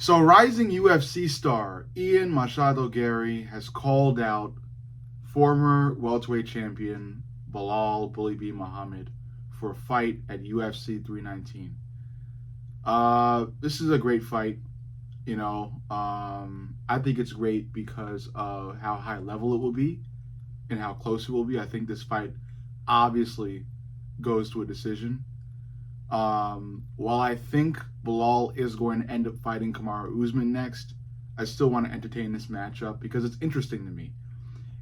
So, rising UFC star Ian Machado Garry has called out former welterweight champion Belal Bully B. Muhammad for a fight at UFC 319. This is a great fight. I think it's great because of how high level it will be and how close it will be. I think this fight obviously goes to a decision. While I think Belal is going to end up fighting Kamaru Usman next, I still want to entertain this matchup because it's interesting to me.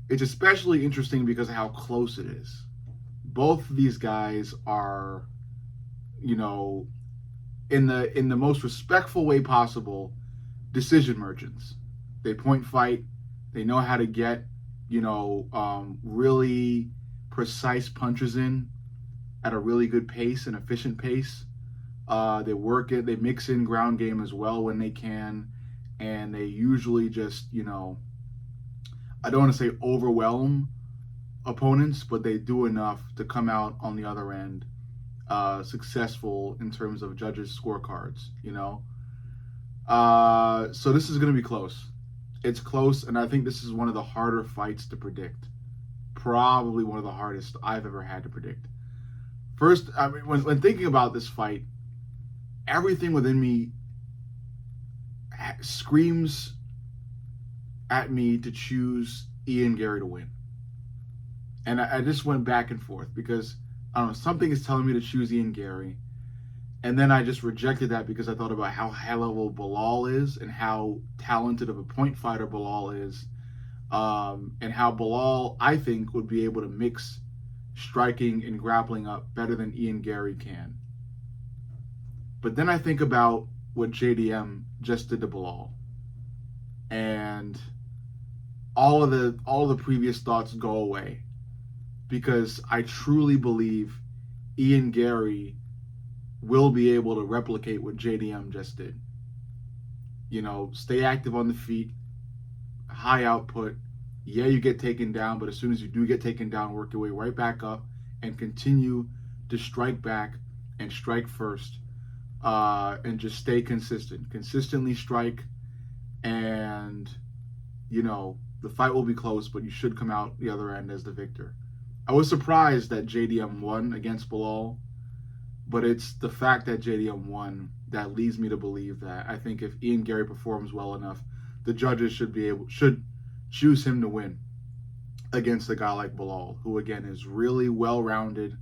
It's especially interesting because of how close it is. Both of these guys are, you know, in the most respectful way possible, decision merchants. They point fight. They know how to get, really precise punches in at a really good pace, an efficient pace. They work it. They mix in ground game as well when they can, and they usually just, I don't want to say overwhelm opponents, but they do enough to come out on the other end successful in terms of judges' scorecards. So this is going to be close. It's close, and I think this is one of the harder fights to predict. Probably one of the hardest I've ever had to predict. First, I mean, when thinking about this fight, everything within me screams at me to choose Ian Garry to win. And I just went back and forth because, I don't know, something is telling me to choose Ian Garry. And then I just rejected that because I thought about how high level Belal is and how talented of a point fighter Belal is. And how Belal, I think, would be able to mix striking and grappling up better than Ian Garry can. But then I think about what JDM just did to Belal. And all of the previous thoughts go away. Because I truly believe Ian Garry will be able to replicate what JDM just did. Stay active on the feet, high output. Yeah, you get taken down, but as soon as you do get taken down, work your way right back up and continue to strike back and strike first, and just stay consistent. Consistently strike, and the fight will be close, but you should come out the other end as the victor. I was surprised that JDM won against Belal, but it's the fact that JDM won that leads me to believe that. I think if Ian Garry performs well enough, the judges should choose him to win against a guy like Belal, who again is really well-rounded,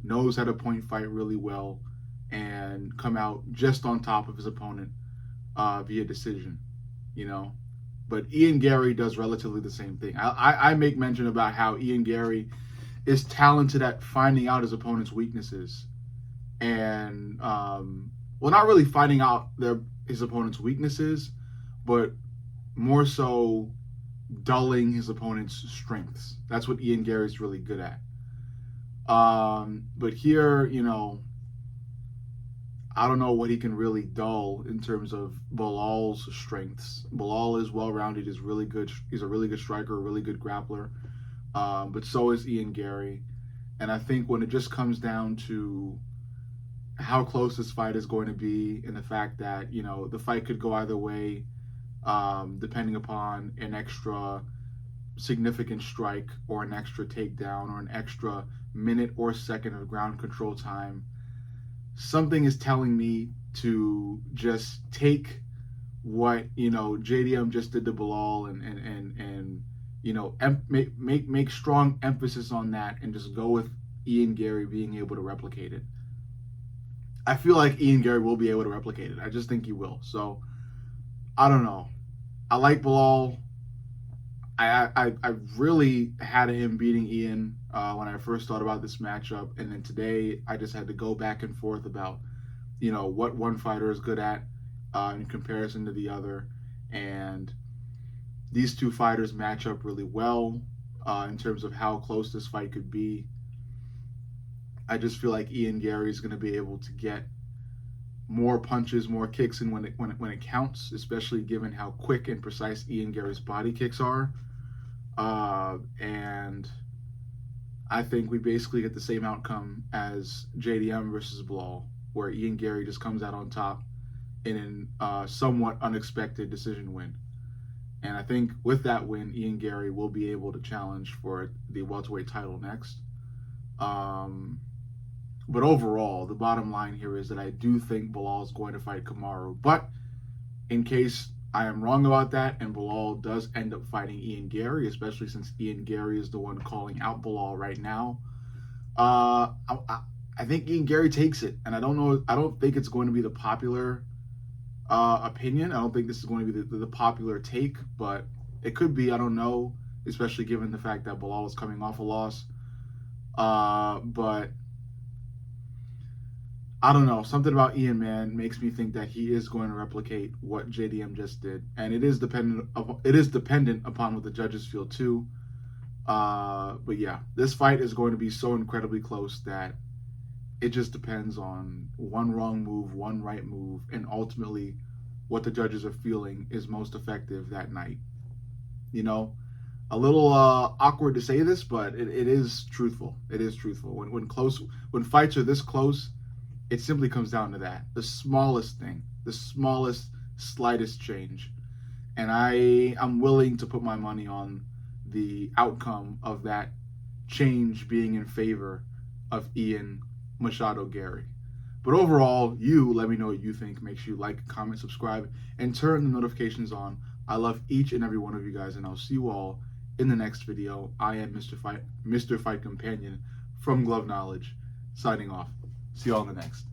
knows how to point fight really well, and come out just on top of his opponent via decision. But Ian Garry does relatively the same thing. I make mention about how Ian Garry is talented at finding out his opponent's weaknesses, and not really finding out his opponent's weaknesses, but more so dulling his opponent's strengths. That's what Ian Garry's really good at. But here, I don't know what he can really dull in terms of Belal's strengths. Belal is well-rounded. He's really good. He's a really good striker, a really good grappler. But so is Ian Garry. And I think when it just comes down to how close this fight is going to be and the fact that, the fight could go either way, depending upon an extra significant strike or an extra takedown or an extra minute or second of ground control time, something is telling me to just take what, JDM just did to Belal and make strong emphasis on that and just go with Ian Garry being able to replicate it. I feel like Ian Garry will be able to replicate it. I just think he will. So, I don't know. I like Belal. I really had him beating Ian when I first thought about this matchup. And then today, I just had to go back and forth about, what one fighter is good at in comparison to the other. And these two fighters match up really well in terms of how close this fight could be. I just feel like Ian Garry is going to be able to get more punches, more kicks in when it counts, especially given how quick and precise Ian Garry's body kicks are. And I think we basically get the same outcome as JDM versus Belal, where Ian Garry just comes out on top in a somewhat unexpected decision win. And I think with that win, Ian Garry will be able to challenge for the welterweight title next. But overall, the bottom line here is that I do think Bilal is going to fight Kamaru. But in case I am wrong about that and Bilal does end up fighting Ian Garry, especially since Ian Garry is the one calling out Bilal right now, I think Ian Garry takes it. And I don't think it's going to be the popular opinion. I don't think this is going to be the popular take, but it could be. I don't know, especially given the fact that Bilal is coming off a loss. But I don't know. Something about Ian, man, makes me think that he is going to replicate what JDM just did, and it is dependent upon what the judges feel too. But yeah, this fight is going to be so incredibly close that it just depends on one wrong move, one right move, and ultimately what the judges are feeling is most effective that night. You know, a little awkward to say this, but it is truthful. It is truthful. When fights are this close, it simply comes down to that. The smallest thing, the smallest, slightest change. And I'm willing to put my money on the outcome of that change being in favor of Ian Machado Garry. But overall, you let me know what you think. Make sure you like, comment, subscribe, and turn the notifications on. I love each and every one of you guys, and I'll see you all in the next video. I am Mr. Fight Companion from Glove Knowledge, signing off. See you all in the next.